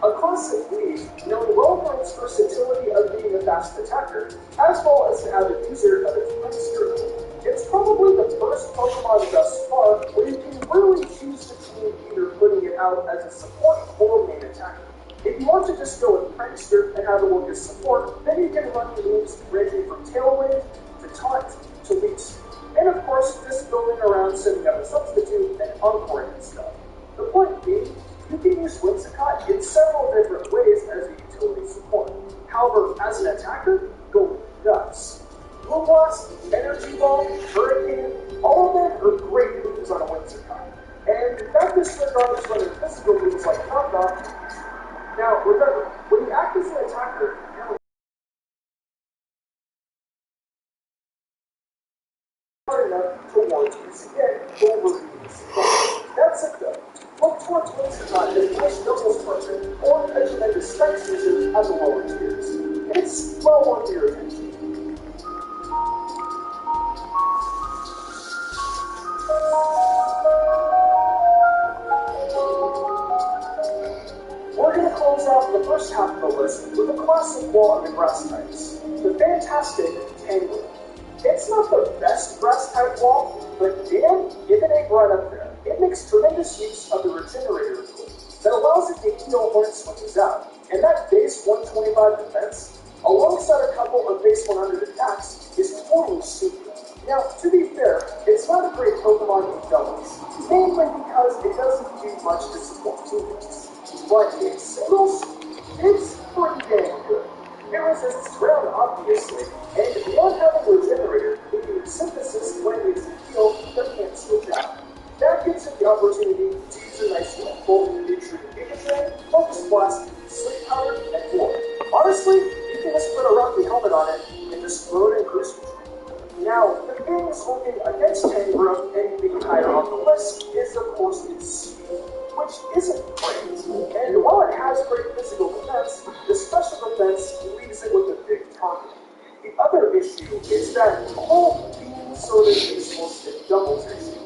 a classic lead known well for its versatility of being a fast attacker, as well as an avid user of its Prankster. It's probably the first Pokemon thus far where you can really choose between either putting it out as a support or main attacker. If you want to just go with Prankster and have it work as support, then you can run moves ranging from Tailwind to Taunt to Leech. And of course, just building around setting up a substitute and Encore and stuff. The point being, you can use Whimsicott in several different ways as a utility support. However, as an attacker, go nuts. Blue Blast, Energy Ball, Hurricane, all of them are great moves on a Whimsicott. And that disregards running physical moves like Knockoff. Now, remember, when you act as an attacker, you're hard enough towards using it over being support. That's it though. Look towards Whimsicott as a nice doubles partner, or a tremendous strength user at the lower tiers. It's well worth your attention. We're going to close out the first half of the list with a classic wall of the grass types, the fantastic Tangrowth. It's not the best grass type wall, but damn, if it ain't right up there. It makes tremendous use of the regenerator ability that allows it to heal when it swings out, and that base 125 defense, alongside a couple of base 100 attacks, is totally stupid. Now, to be fair, it's not a great Pokemon in doubles, mainly because it doesn't do much to support teammates. But in singles, it's pretty dang good. It resists ground, obviously, and beyond having a regenerator, it can use synthesis when it needs to heal, but can't switch out. That gives it the opportunity to use a nice full nutrient Giga Drain, Focus Blast, Sleep Powder, and more. Honestly, you can just put a Rocky helmet on it and just throw it in cruise control. Now, the things working against Tangrowth and being higher on the list is, of course, its speed, which isn't great. And while it has great physical defense, the special defense leaves it with a big target. The other issue is that whole being sort of useless in doubles issue.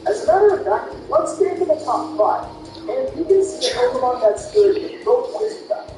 As a matter of fact, let's get into the top 5, and you can see a Pokemon that's good in both ways of that.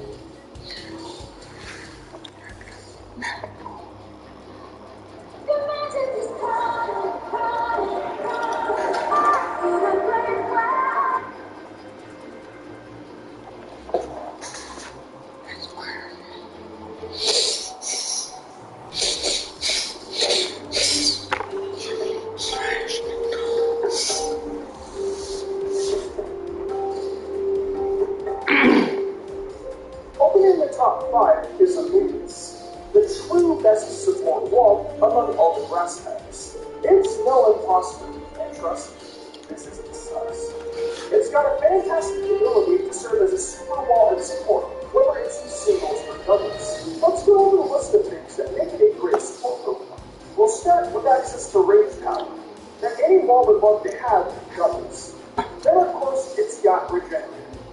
Opening the top 5 is Amoonguss, the true best support wall among all the grass types. It's no imposter, and trust me, this isn't sus. It's got a fantastic ability to serve as a super wall and support, whether it's in singles or doubles. Let's go over the list of things that make it a great support Pokemon. We'll start with access to Rage Power, that any wall would love to have in doubles. Then of course, it's got Regenerator,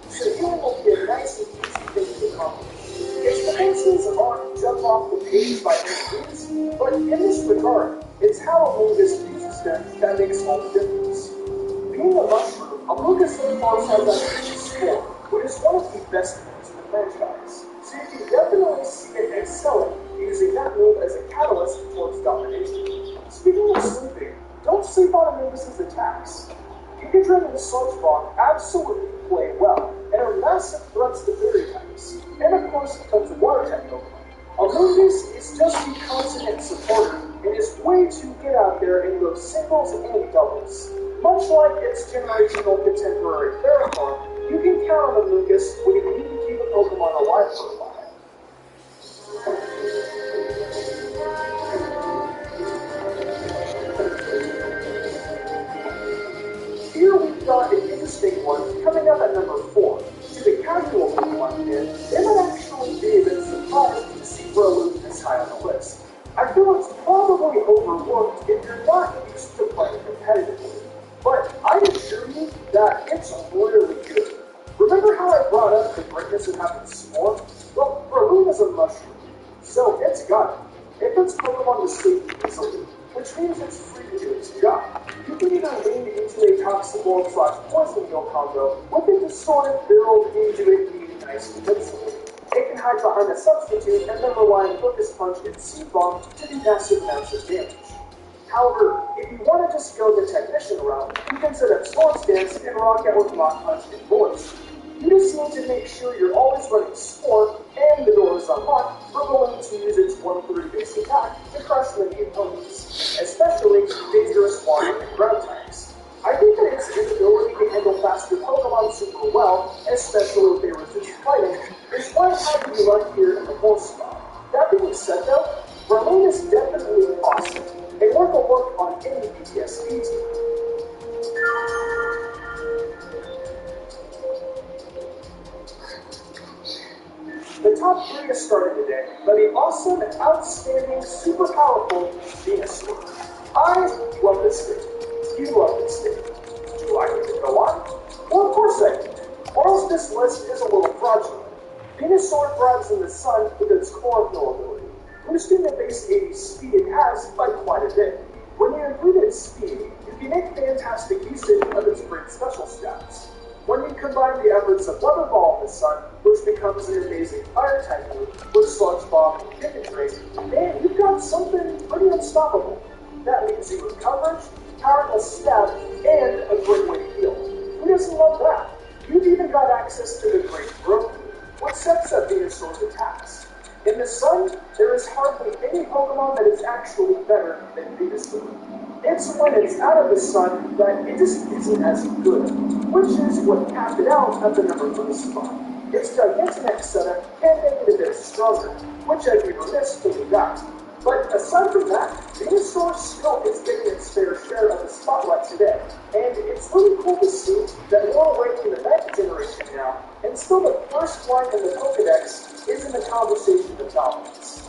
so healing will be a nice and easy thing to accomplish. Its defenses aren't jump off the page by any means, but in this regard, it's how Amoonguss uses them that makes all the difference. Being a mushroom, Amogus, of course, has a score, which is one of the best moves in the franchise. So you can definitely see it excelling, using that move as a catalyst towards domination. Speaking of sleeping, don't sleep on Amogus's attacks. Gigadrin and Sludgebomb absolutely play well, and are massive threats to fairy types, and of course tons of water type Pokemon. Amogus is just the constant supporter, and is way too good out there in both singles and doubles. Much like its generational contemporary Ferrothorn, you can count on Amogus when you need to keep a Pokemon alive for a while. Here we've got an interesting one coming up at number 4. To the casual Pokemon fan, they might actually be a bit surprised to see Breloom this high on the list. I feel it's probably overlooked if you're not used to playing competitively, but I assure you that it's really good. Remember how I brought up the greatness of having Spore? Well, Breloom is a mushroom, so it's got it. It puts Pokemon to sleep easily, which means it's free to do its job. You can either lean into a Toxic Poison Heal combo with it to sort of build into it being nice and invincible. It can hide behind a substitute and then rely on Focus Punch and Seed Bomb to do massive amounts of damage. However, if you want to just go the Technician route, you can set up Storm Stance and rock out with Rock Punch and Voice. You just need to make sure you're always running Spore and the door is unlocked for Breloom to use its 1/3 base attack to crush many opponents, especially dangerous water and ground types. I think that its ability to handle faster Pokemon super well, especially if they resist fighting, is why it had to be left here in the 4th spot. That being said though, Breloom is definitely awesome, and worth a look on any PTSD team. The top 3 is started today by the awesome, outstanding, super powerful Venusaur. I love this state. You love this state. Do I need to go on? Well, of course I do. Or else this list is a little fraudulent. Venusaur thrives in the sun with its chlorophyll ability, boosting the base 80 speed it has by quite a bit. When you include its speed, you can make fantastic usage of its great special stats. When you combine the efforts of Weather Ball in the sun, which becomes an amazing fire type move, with Sludge Bomb and Chicken Train, man, you've got something pretty unstoppable. That leaves you with coverage, powerful stab, and a great way to heal. Who doesn't love that? You've even got access to the Great Growth move, which sets up Venusaur's attacks. In the sun, there is hardly any Pokemon that is actually better than Venusaur. It's when it's out of the sun that it just isn't as good, which is what capped it out at the number 3 spot. Its Gigantamax setup can make it a bit stronger, which I'd be remiss to leave out. But aside from that, Venusaur still is getting its fair share of the spotlight today, and it's really cool to see that we're away from the 9th generation now, and still the first line in the Pokedex is in the conversation of dominance.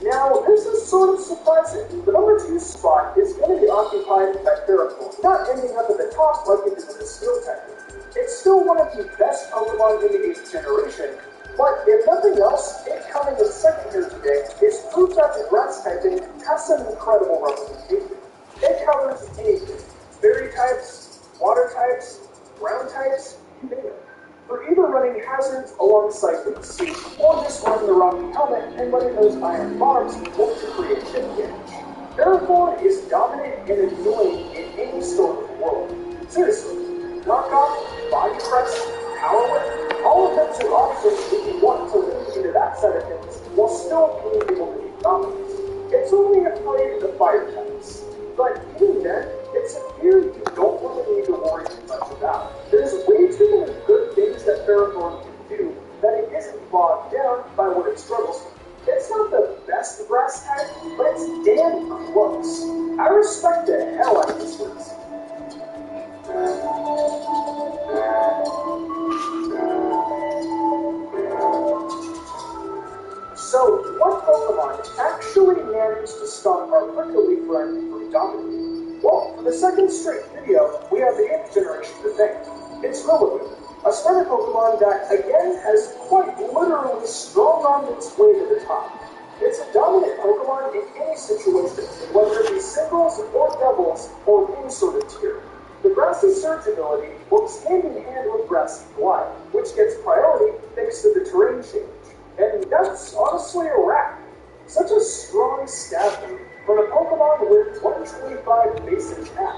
Now, this is sort of surprising. The number 2 spot is going to be occupied by Ferrothorn, not ending up at the top like it did in the Steel Technique. It's still one of the best Pokemon in the 8th generation, but if nothing else, it coming in second here today is proof that the grass typing has some incredible representation. It covers anything. Fairy types, water types, ground types, you name it. For either running hazards alongside the sea, or just running the rocky helmet and letting those iron bars work to create chip damage. Ferrothorn is dominant and annoying in any sort of world. Seriously, knockoff, body press, power whip, all of them are options if you want to lean into that side of things while still being able to be dominant. It's only afraid of the fire types. But even then, it's a fear you don't really need to worry too much about. There's way too many good things that Ferrothorn can do that it isn't bogged down by what it struggles with. It's not the best grass type, but it's damn close. I respect the hell out of this list. So, what Pokemon actually managed to stop our prickly friend from dominating? Well, for the second straight video, we have the 8th generation to thank. It's Rillaboom, a starter Pokemon that, again, has quite literally strong-armed its way to the top. It's a dominant Pokemon in any situation, whether it be singles or doubles or any sort of tier. The Grassy Surge ability works hand in hand with Grassy Glide, which gets priority thanks to the terrain change. And that's honestly a wrap. Such a strong stab move from a Pokemon with 125 base attack.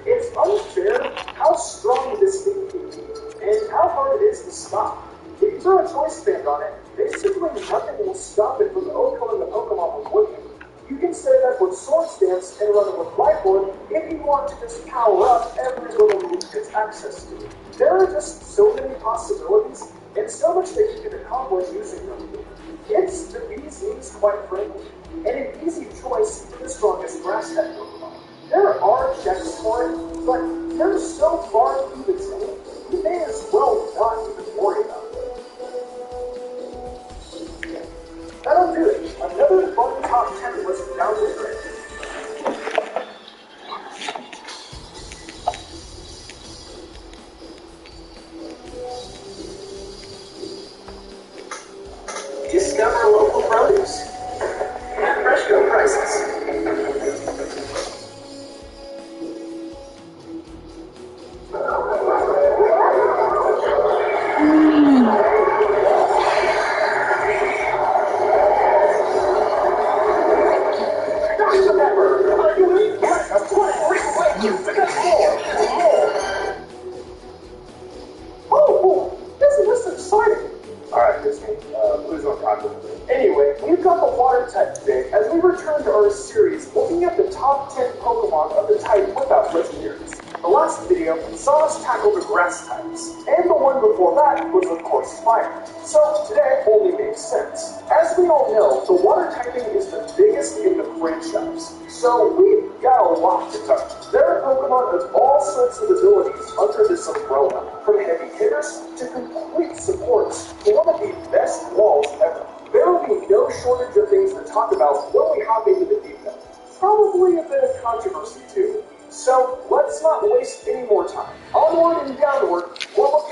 It's unfair how strong this thing can be, and how hard it is to stop. If you throw a choice band on it, basically nothing will stop it from OHKOing the Pokemon with Wicked. You can set it up with Sword Stance and run it with Life Orb if you want to just power up every little move it gets access to. There are just so many possibilities, and so much that you can accomplish using them. It's the bee's knees, quite frankly, and an easy choice for the strongest grass type Pokemon. There are checks for it, but they're so far through the team, you may as well not even worry about it. That'll do it. Another fun top 10 list down the drain. Discover local produce at Freshco prices. Anyway, we've got the water type today as we return to our series looking at the top 10 Pokemon of the type without legendaries. The last video saw us tackle the grass types, and the one before that was of course fire. So today only makes sense. As we all know, the water typing is the biggest in the franchise, so we've got a lot to touch. There are Pokemon with all sorts of abilities under this umbrella, from heavy hitters to complete supports to one of the best walls ever. There will be no shortage of things to talk about when we hop into the deep end. Probably a bit of controversy too. So let's not waste any more time. Onward and downward, we're looking